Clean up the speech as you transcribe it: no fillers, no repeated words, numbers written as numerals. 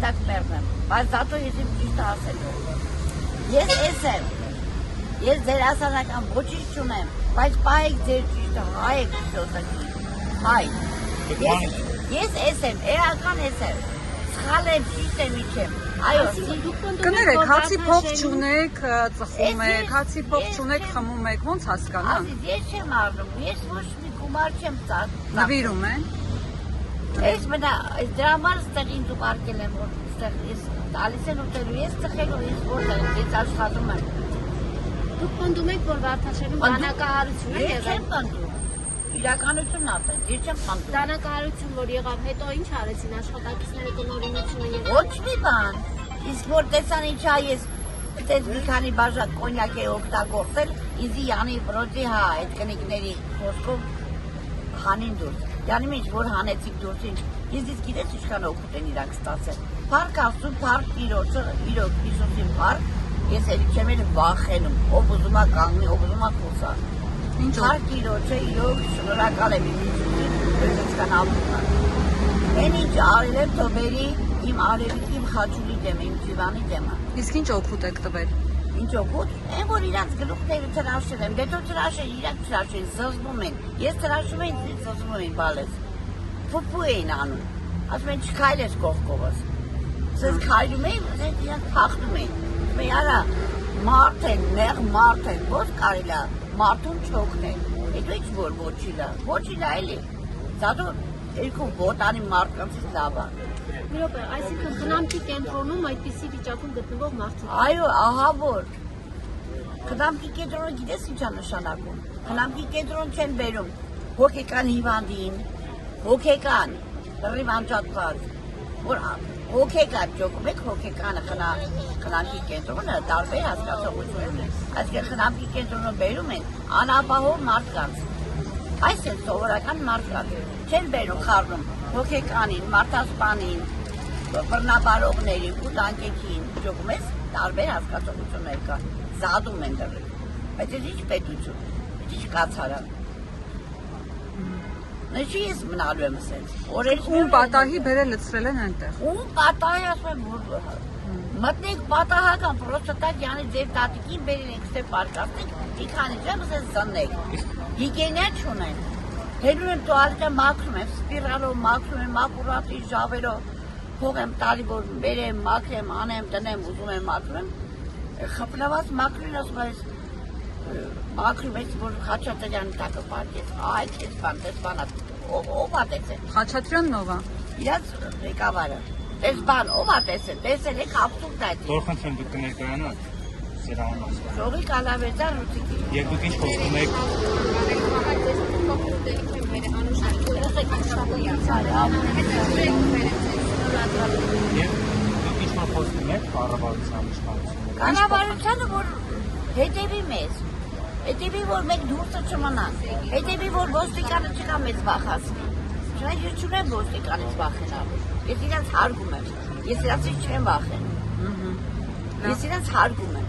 դակ մերնեմ, բայց դատո ես իմ ճիշտ ասելու։ Ես ես եմ, ես ձեր ասանական ոչինչ չունեմ, բայց պահեք ձեր ճիշտը, հայեք ճիշտոտակի, հայ։ Ես ես եմ, էական ես եմ, սխալ եմ, ճիշտ եմ իչեմ, այո։ Կներեք, հացի փող չունեք, ծխում եք, հացի փող չունեք, խմում եք, ոնց հասկանան։ Ես չեմ առնում, ես ոչ մի գումար չեմ ծախսում։ Նվիրում են։ Ես մնա, դրա համար ստեղ ինձ ուղարկել եմ, որ ստեղ ես տալիս են ուտելու, ես ծխելու, ես որտեղ ես աշխատում եմ։ Դուք պնդում եք, որ Վարդաշենում դանակահարություն է եղել։ Ես չեմ պնդում, իրականությունն ասեմ, ես չեմ պնդում։ Դանակահարություն, որ եղավ, հետո ինչ արեցին, աշխատակիցները կնորինությունը եղավ։ Ոչ մի բան, իսկ որ տեսան ինչա ես այդպես մի քանի բաժակ կոնյակ է օգտագործել, ինձ յանի բրոդի հա, այդ կնիկների խոսքով հանին դուրս։ Յանի ինչ որ հանեցիք դուրս ինչ, ես գիտես ինչքան օգուտ են իրանք ստացել։ Փառք Աստծո, փառք Տիրոջը, իրոք Հիսուսին փառք, ես էլի չեմ էլ վախենում, ով ուզում է կանգնի, ով ուզում է խոսա։ Փառք Տիրոջը, իրոք շնորհակալ եմ Հիսուսին, որ ինչքան ալուկա։ Էն ինչ արել եմ թողերի իմ արևիկ, իմ խաչուլի դեմ, իմ ջիվանի դեմը։ Իսկ ինչ օգուտ եք տվել։ Ինչ օգուտ, այն որ իրանց գլուխները թրաշել եմ, դե դու թրաշել, իրանք թրաշել, զզվում են, ես թրաշում եմ, զզվում եմ բալես, փուփու էին անում, ասում են չքայլես կողքովս, սենց քայլում էին, սենց իրանք փախնում էին, ասում են արա, մարդ են, նեղ մարդ են, ոնց կարելի է մարդուն չօգնել, հետո ինչ որ ոչիլա էլի, զատու երկու ոտանի մարդկանցից լավ է։ Մի րոպե, այսինքն խնամքի կենտրոնում այդպիսի վիճակում գտնվող մարդիկ։ Այո, ահա որ։ Խնամքի կենտրոնը գիտես ինչ է նշանակում։ Խնամքի կենտրոն չեն բերում հոգեկան հիվանդին, հոգեկան, լրիվ անջատված, որ հոգեկան ճոկում եք հոգեկանը խնամքի կենտրոնը տարբեր հասկացողություն է։ Այսինքն խնամքի կենտրոնը բերում են անապահով մարդկանց։ Այս է սովորական մարդկանց։ Չեն բերում խառնում հոգեկանին, մարդասպանին, բռնաբարողներին, կուտանկեքին, ճոկում ես տարբեր հասկացողություններ կա, զադում են դրել, բայց ես ինչ պետություն, ինչ կացարա։ Նշի ես մնալու եմ սենց, Ում պատահի բերել լցրել են այնտեղ։ Ում պատահի ասում եմ, որ մտնեք պատահական, պրոստը տակ յանի ձեր տատիկին բերին եք ստե պարկաստեք, մի քանի ժամ սենց զննեք, հիգենիա չունեն, հելուն եմ տուալետը մաքրում եմ, սպիրալով մաքրում եմ, մակուրատի ժավերով, փող եմ տալի, որ բերեմ, մաքրեմ, անեմ, տնեմ, ուզում եմ մաքրում, խպնված մաքրին ասում ես, մաքրում ես, որ Խաչատրյանի տակը պարկես, այդ ես բան, ով ա տեսել։ Խաչատրյանն ով է։ Իրաց ղեկավարը, տես բան, ով ա տեսել, տեսել եք ապսուրդ այդ։ Որ խնդրեմ դուք կներկայանաք Սերահան ասում։ Ժողի կալավերձան ռուտիկի։ Եվ դուք ինչ խոսում եք։ Եվ դուք ինչ որ խոսում եք կառավարության իշխանությունը։ Կառավարությանը, որ հետևի մեզ, հետևի, որ մենք դուրսը չմնանք, հետևի, որ ոստիկանը չկա մեզ վախացնի։ Չնայած ես չունեմ ոստիկանից վախենալու, ես իրանց հարգում եմ, ես իրանցից չեմ վախենում, ես իրանց հարգում եմ,